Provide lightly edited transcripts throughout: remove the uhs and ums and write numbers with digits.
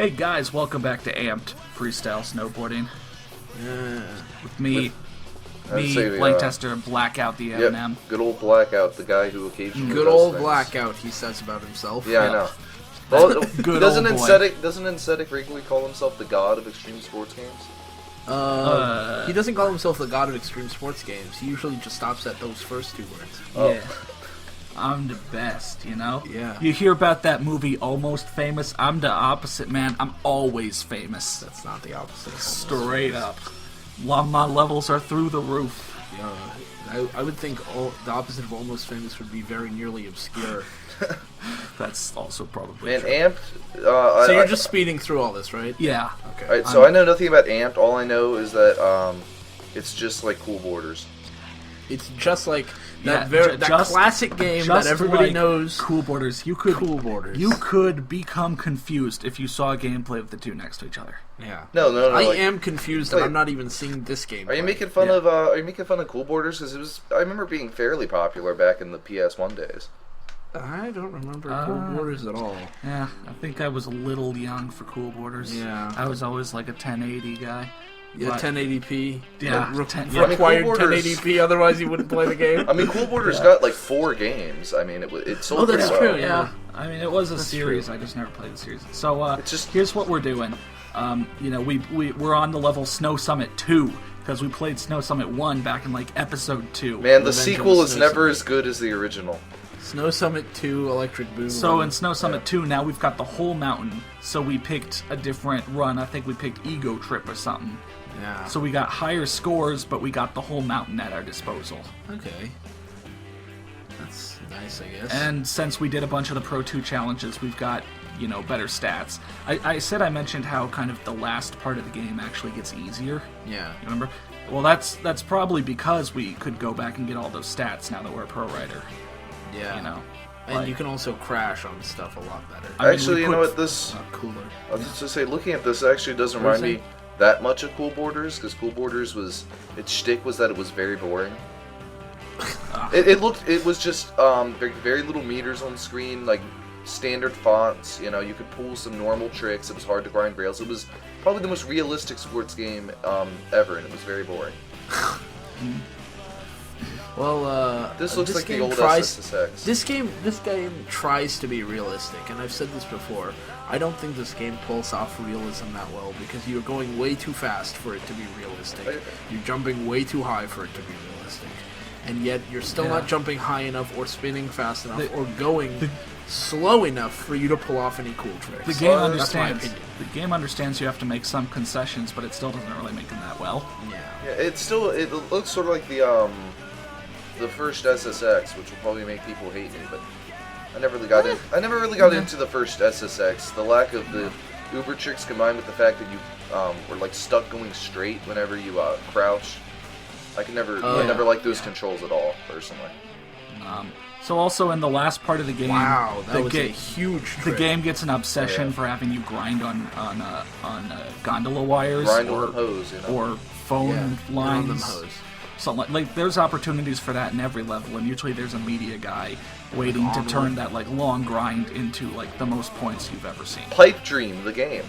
Hey guys, welcome back to Amped Freestyle Snowboarding. With me, Blank Tester, Blackout the M&M. Yep, good old Blackout, the guy who occasionally Good does old things. Blackout, he says about himself. Yeah, I know. Well, Good doesn't old boy. Insetic regularly call himself the god of extreme sports games? He doesn't call himself the god of extreme sports games. He usually just stops at those first two words. Oh. Yeah. I'm the best, you know? Yeah. You hear about that movie Almost Famous? I'm the opposite, man. I'm always famous. That's not the opposite. Of Straight up. My levels are through the roof. Yeah, I would think the opposite of almost famous would be very nearly obscure. That's also probably Man, true. Amped... So you're just speeding through all this, right? Yeah. Okay. Alright, so I know nothing about Amped. All I know is that it's just like Cool Borders. It's just like Yeah, that just- classic game Just that everybody like knows. Cool Borders. Cool Borders. You could become confused if you saw a gameplay of the two next to each other. Yeah. No. I like, am confused that wait. I'm not even seeing this game. Are you making fun of? Are you making fun of Cool Borders? Because I remember it being fairly popular back in the PS1 days. I don't remember Cool Borders at all. Yeah, I think I was a little young for Cool Borders. Yeah. I was always like a 1080 guy. Yeah, But- 1080p. Yeah, Required Cool Borders- 1080p, otherwise you wouldn't play the game. I mean, Cool Borders got like 4 games. I mean, it sold Oh, that's pretty well. true, Yeah, I mean, it was a series. true. I just never played the series. So, It's just- here's what we're doing. We're on the level Snow Summit 2, because we played Snow Summit 1 back in, like, episode 2. Man, the Revenge of sequel the is Snow never Summit. as good as the original. Snow Summit 2, Electric Boogaloo. So in Snow Summit 2, now we've got the whole mountain. So we picked a different run. I think we picked Ego Trip or something. Yeah. So we got higher scores, but we got the whole mountain at our disposal. Okay. That's nice, I guess. And since we did a bunch of the Pro 2 challenges, we've got, better stats. I mentioned how kind of the last part of the game actually gets easier. yeah. You remember? Well, that's probably because we could go back and get all those stats now that we're a pro writer. Yeah. You know? And like- you can also crash on stuff a lot better. I mean, Actually, we you know put- what? This Cooler. I was just to say, looking at this actually doesn't What was remind me that much of Cool Borders, because Cool Borders its shtick was that it was very boring. It was just very little meters on screen, like standard fonts. You could pull some normal tricks. It was hard to grind rails. It was probably the most realistic sports game ever, and it was very boring. Well, This looks like the game old tries, SSX. This game tries to be realistic, and I've said this before. I don't think this game pulls off realism that well because you're going way too fast for it to be realistic. You're jumping way too high for it to be realistic, and yet you're still not jumping high enough or spinning fast enough or going slow enough for you to pull off any cool tricks. The game That's my understands. opinion. The game understands you have to make some concessions, but it still doesn't really make them that well. Yeah. Yeah, it looks sort of like the first SSX, which will probably make people hate me, but I never really got into the first SSX. The lack of the Uber tricks combined with the fact that you were like stuck going straight whenever you crouch. I never liked those controls at all, personally. So also in the last part of the game, Wow, that the was a huge The trick. game gets an obsession Yeah. for having you grind on gondola wires Grind or on them hose, or phone Yeah, lines. on them hose. Something like there's opportunities for that in every level, and usually there's a media guy waiting to turn that like long grind into like the most points you've ever seen. Pipe Dream, the game.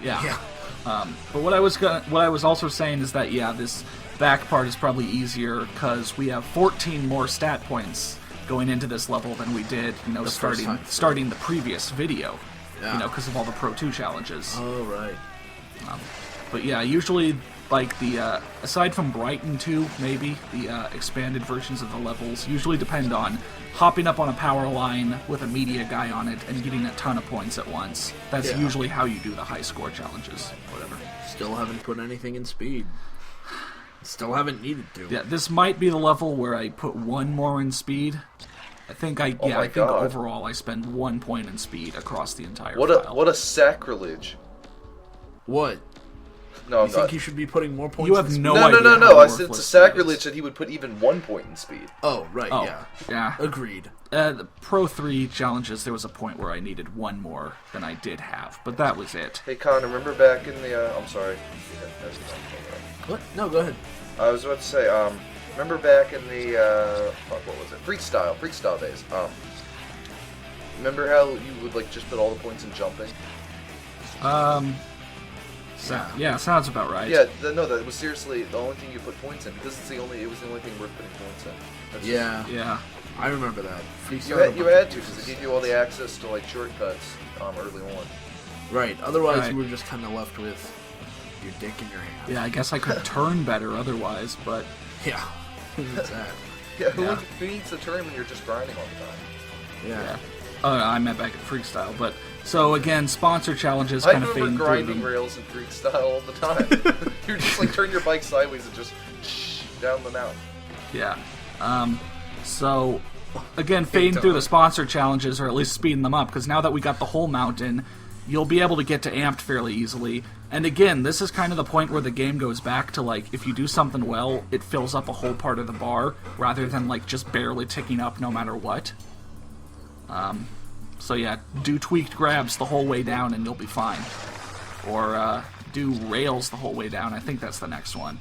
Yeah. Yeah. But what I was also saying is that this back part is probably easier because we have 14 more stat points going into this level than we did, first time. starting the previous video. Yeah. Because of all the Pro 2 challenges. Oh right. But yeah, usually like the aside from Brighton 2, maybe the expanded versions of the levels usually depend on hopping up on a power line with a media guy on it and getting a ton of points at once. That's Yeah. usually how you do the high score challenges. Whatever. Still haven't put anything in speed. Still haven't needed to. Yeah, this might be the level where I put one more in speed. I think my I think God. overall I spend 1 point in speed across the entire What file. a sacrilege! What? No, You I'm think not. you should be putting more points You in have speed? no No, idea no, how no! I said it's worthless a speed is. sacrilege that he would put even 1 point in speed. Oh, right, Oh, yeah. yeah. Agreed. The Pro 3 challenges, there was a point where I needed one more than I did have, but that was it. Hey, Con, remember back in the? I'm sorry. What? No, go ahead. I was about to say, remember back in the, what was it? Freestyle days. Remember how you would, like, just put all the points in jumping? Yeah, sounds about right. Yeah, no, that was seriously the only thing you put points in because it was the only thing worth putting points in. That's Yeah, Yeah. I remember that. you had to because it gave you all the access to like shortcuts early on. Right. Otherwise, Right. you were just kind of left with your dick in your hand. Yeah, I guess I could turn better otherwise, but Yeah. Who's that? Yeah, Yeah. who needs a turn when you're just grinding all the time? Yeah. I meant back at Freestyle. But so again, sponsor challenges I kind of remember fading through grinding them. rails in Freak style all the time. You just like turn your bike sideways and just down the mountain. Yeah. So again, fading through the sponsor challenges, or at least speeding them up, because now that we got the whole mountain, you'll be able to get to amped fairly easily. And again, this is kind of the point where the game goes back to, like, if you do something well, it fills up a whole part of the bar, rather than, like, just barely ticking up no matter what. So yeah, do tweaked grabs the whole way down and you'll be fine. Or do rails the whole way down. I think that's the next one.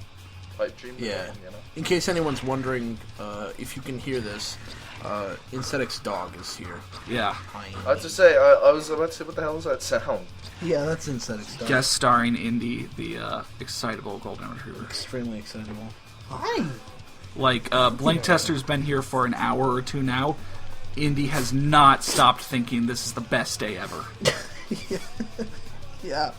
Pipe dream. Yeah. You know? In case anyone's wondering if you can hear this, Insectic's dog is here. Yeah. I was to say, I was about to say, what the hell is that sound? Yeah, that's Insectic's dog. Guest starring Indy, the excitable golden retriever. Extremely excitable. Hi. Like, Blank Tester's been here for an hour or two now. Indy has not stopped thinking this is the best day ever. Yeah.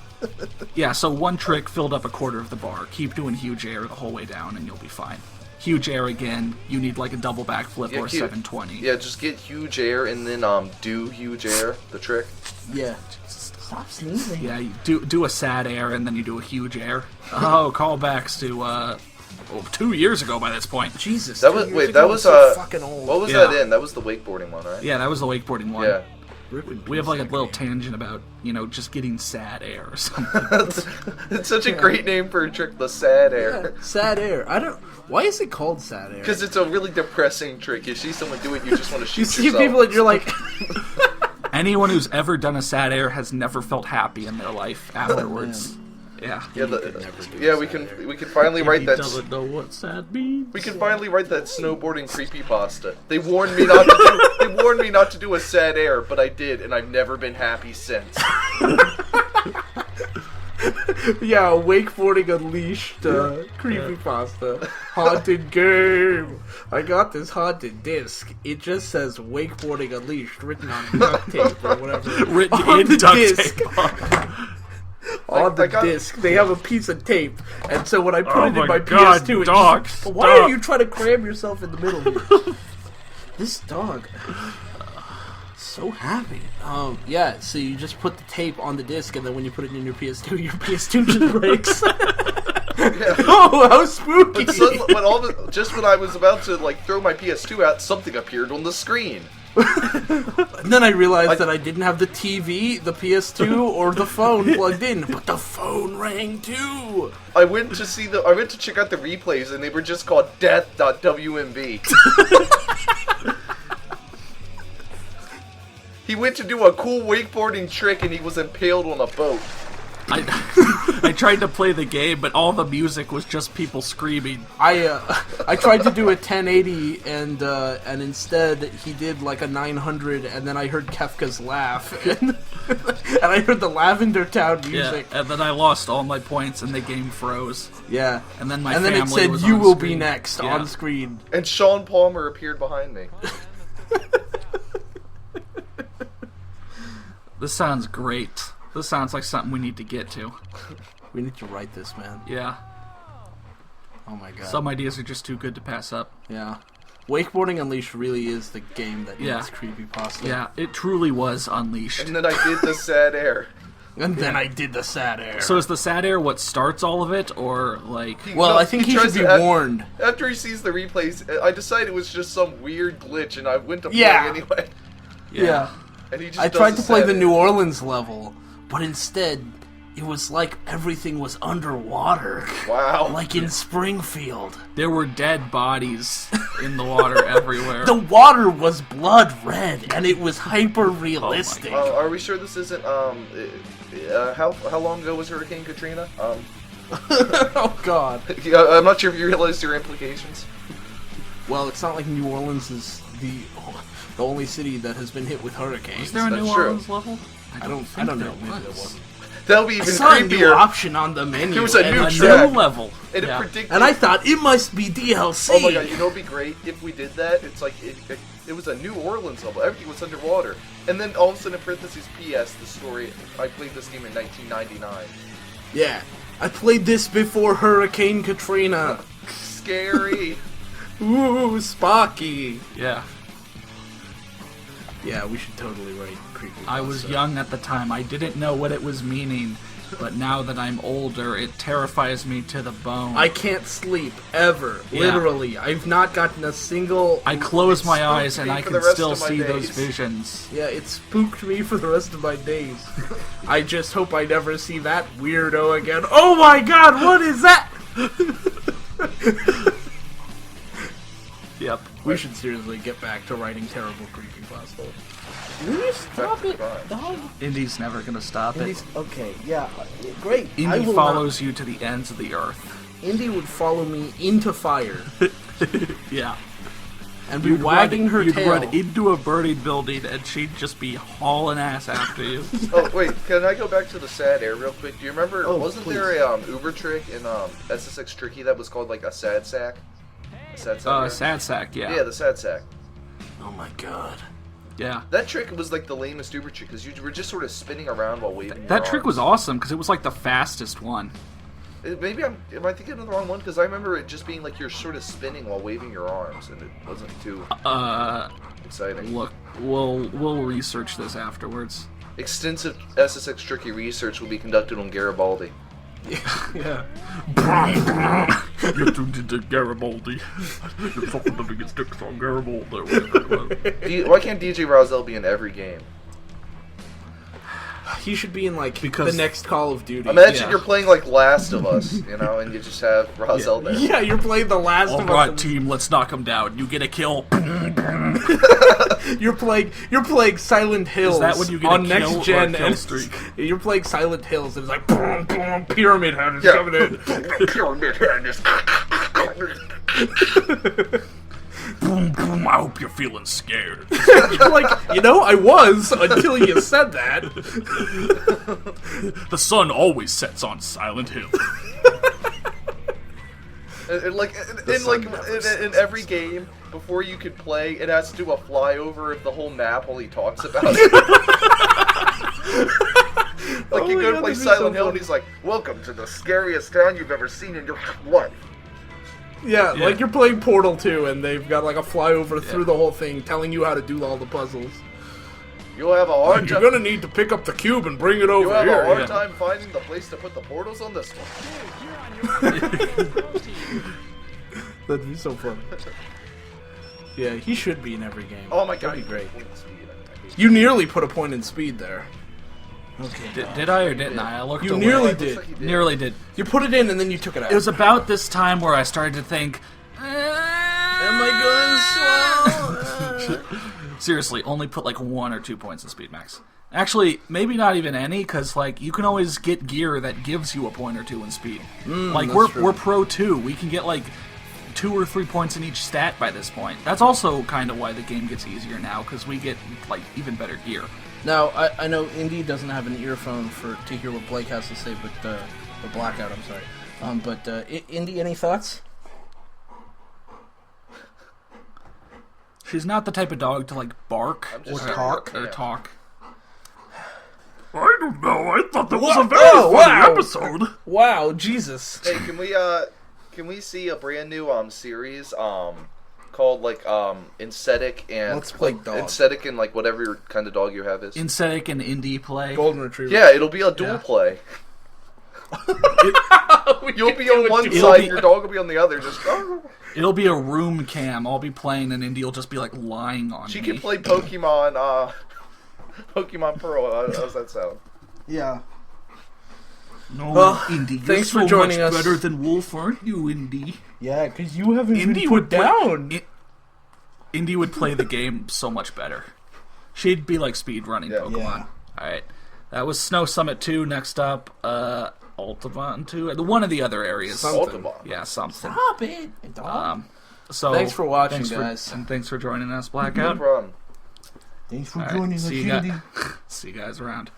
Yeah, so one trick filled up a quarter of the bar. Keep doing huge air the whole way down and you'll be fine. Huge air again, you need like a double backflip or a 720. Yeah, just get huge air and then do huge air, the trick. Yeah. Stop sneezing. Yeah, you do a sad air and then you do a huge air. Oh, callbacks to 2 years ago by this point. Jesus. That 2 was years wait, ago, that I'm was so fucking old. what was Yeah. that in? That was the wakeboarding one, right? Yeah, that was the wakeboarding one. Yeah. We have like a little tangent about, just getting sad air or something. It's such a great name for a trick, the sad air. Sad air. Why is it called sad air? Because it's a really depressing trick. You see someone do it, you just want to shoot you see yourself. people and you're like, Anyone who's ever done a sad air has never felt happy in their life afterwards. Yeah. Yeah, could never do yeah, a we sad can finally write that. know what sad means. We can finally write that snowboarding creepypasta. They warned me not to do. They warned me not to do a sad air, but I did, and I've never been happy since. yeah, wakeboarding unleashed creepypasta. Haunted game. I got this haunted disc. It just says wakeboarding unleashed written on duct tape or whatever. Written on in the duct disc. tape. On the I got- disc, they have a piece of tape, and so when I put Oh it in my my God, PS2, dog, it's just, why stop. are you trying to cram yourself in the middle here? This dog, so happy. Yeah. So you just put the tape on the disc, and then when you put it in your PS2 just breaks. Oh, how spooky! But just when I was about to throw my PS2 out, something appeared on the screen. And then I realized that I didn't have the TV, the PS2, or the phone plugged in, but the phone rang too. I went to check out the replays, and they were just called death.wmv. He went to do a cool wakeboarding trick, and he was impaled on a boat. I tried to play the game, but all the music was just people screaming. I tried to do a 1080 and instead he did like a 900 and then I heard Kefka's laugh and I heard the Lavender Town music. Yeah, and then I lost all my points and the game froze. Yeah. And then my and then it family said was you on will be screen." next Yeah. on screen. And Sean Palmer appeared behind me. This sounds great. This sounds like something we need to get to. We need to write this, man. Yeah. Oh my god. Some ideas are just too good to pass up. Yeah. Wakeboarding Unleashed really is the game that Yeah. needs creepypasta. Yeah, it truly was unleashed. And then I did the sad air. And then I did the sad air. So is the sad air what starts all of it, or like? well, No, I think he tries should be to warned. After he sees the replays, I decided it was just some weird glitch, and I went to play Yeah. anyway. Yeah. And he just I does tried the to play sad the air. New Orleans level, but instead, it was like everything was underwater. Wow. Like in Springfield. There were dead bodies in the water everywhere. The water was blood red, and it was hyper realistic. Are we sure this isn't how long ago was Hurricane Katrina? Oh god. Yeah, I'm not sure if you realized your implications. Well, it's not like New Orleans is the only city that has been hit with hurricanes. Is there a That's New true. Orleans level? I don't think know. there Maybe there was. wasn't. That'll be even I saw a new creepier. option on the menu. There was a and new A track. new level. And it Yeah. predicted. And I thought it must be DLC. Oh my god, you know what'd be great if we did that? It's like it was a New Orleans level. Everything was underwater, and then all of a sudden, in parentheses, P.S. The story. I played this game in 1999. Yeah. I played this before Hurricane Katrina. Scary. Ooh, Spocky. Yeah. Yeah, we should totally write creepy. I was young at the time. I didn't know what it was meaning, but now that I'm older, it terrifies me to the bone. I can't sleep ever. Yeah. Literally, I've not gotten a single. I close my spooked eyes and me I for can the rest still of my see those days. visions. Yeah, it spooked me for the rest of my days. I just hope I never see that weirdo again. Oh my god, what is that? Yep. We should seriously get back to writing terrible creepypasta. Will you stop it, Fine. dog? Indy's never gonna stop it. Indy's, okay, yeah, great. I Indy will follows you to the ends of the earth. Indy would follow me into fire Yeah. and be wagging her you'd tail. run into a burning building and she'd just be hauling ass after you. Oh wait, can I go back to the sad air real quick? Do you remember? Oh, wasn't please. there a Uber trick in SSX Tricky that was called like a sad sack? A sad sack. air? Sad sack, yeah. Yeah, the sad sack. Oh my god. Yeah. That trick was like the lamest Uber trick because you were just sort of spinning around while waving. That your trick was arms. awesome because it was like the fastest one. Maybe am I thinking of the wrong one? Because I remember it just being like you're sort of spinning while waving your arms, and it wasn't too exciting. Look, we'll research this afterwards. Extensive SSX Tricky research will be conducted on Garibaldi. Yeah. You're tuned into Garibaldi. You're talking to me, sticks on Garibaldi. Why can't DJ Rosell be in every game? He should be in like Because- the next Call of Duty. Imagine Yeah. you're playing like Last of Us, you know, and you just have Rosell there. Yeah, you're playing the Last All of right, Us. team, let's knock him down. You get a kill. You're playing Silent Hills. Is that when you get a on kill next or a gen kill and streak? You're playing Silent Hills and it's like boom, boom, Pyramid Head is Yeah. coming in. Boom, boom. I hope you're feeling scared. You're like, I was until you said that. The sun always sets on Silent Hill. And like, in every game, before you could play, it has to do a flyover of the whole map while he talks about it. Like, Oh you my go to God, play that'd be Silent so Hill, and funny. he's like, "Welcome to the scariest town you've ever seen in your life." Yeah, Yeah. like you're playing Portal 2 and they've got like a flyover through the whole thing telling you how to do all the puzzles. You'll have a hard You're time. gonna need to pick up the cube and bring it over You'll have here. a hard yeah. time finding the place to put the portals on this one. That'd be so fun. Yeah, he should be in every game. Oh my god, That'd be great. Speed. You nearly put a point in speed there. Okay. Did I or didn't I? I looked You away. nearly Looks did. like he did. Nearly did. You put it in and then you took it out. It was about this time where I started to think, Am I going slow? seriously, only put like 1 or 2 points in speed max. Actually, maybe not even any, because like you can always get gear that gives you a point or 2 in speed. Like that's we're true. pro 2, we can get like 2 or 3 points in each stat by this point. That's also kind of why the game gets easier now, because we get like even better gear. Now, I know Indy doesn't have an earphone to hear what Blake has to say, but the blackout, I'm sorry. Indy, any thoughts? She's not the type of dog to like bark I'm or just talk. yeah. I don't know. I thought that was Whoa, a very oh, funny wow. episode. Wow, Jesus. Hey, can we see a brand new series called like Aesthetic and Let's play like, dog. Aesthetic and like whatever kind of dog you have is. Insetic and indie play. Golden Retriever. Yeah, it'll be a dual Yeah. play. You'll be on one It'll side, be- your dog will be on the other. Just It'll be a room cam. I'll be playing, and Indy will just be like lying on she me. can play Pokemon. Pokemon Pearl. How's that sound? Yeah. No, Well, Indy, thanks you're for so joining much us. better than Wolf, aren't you, Indy? Yeah, because you haven't Indy been would put down. Play, Indy would play the game so much better. She'd be like speed running Yeah. Pokemon. Yeah. All right, that was Snow Summit 2. Next up, Ultimon 2. One of the other areas. Something. Ultimon. Yeah, something. Stop it, dog. So Thanks for watching, thanks guys. and thanks for joining us, No Blackout. problem. Thanks for All right, joining us, see you Andy. see you guys around.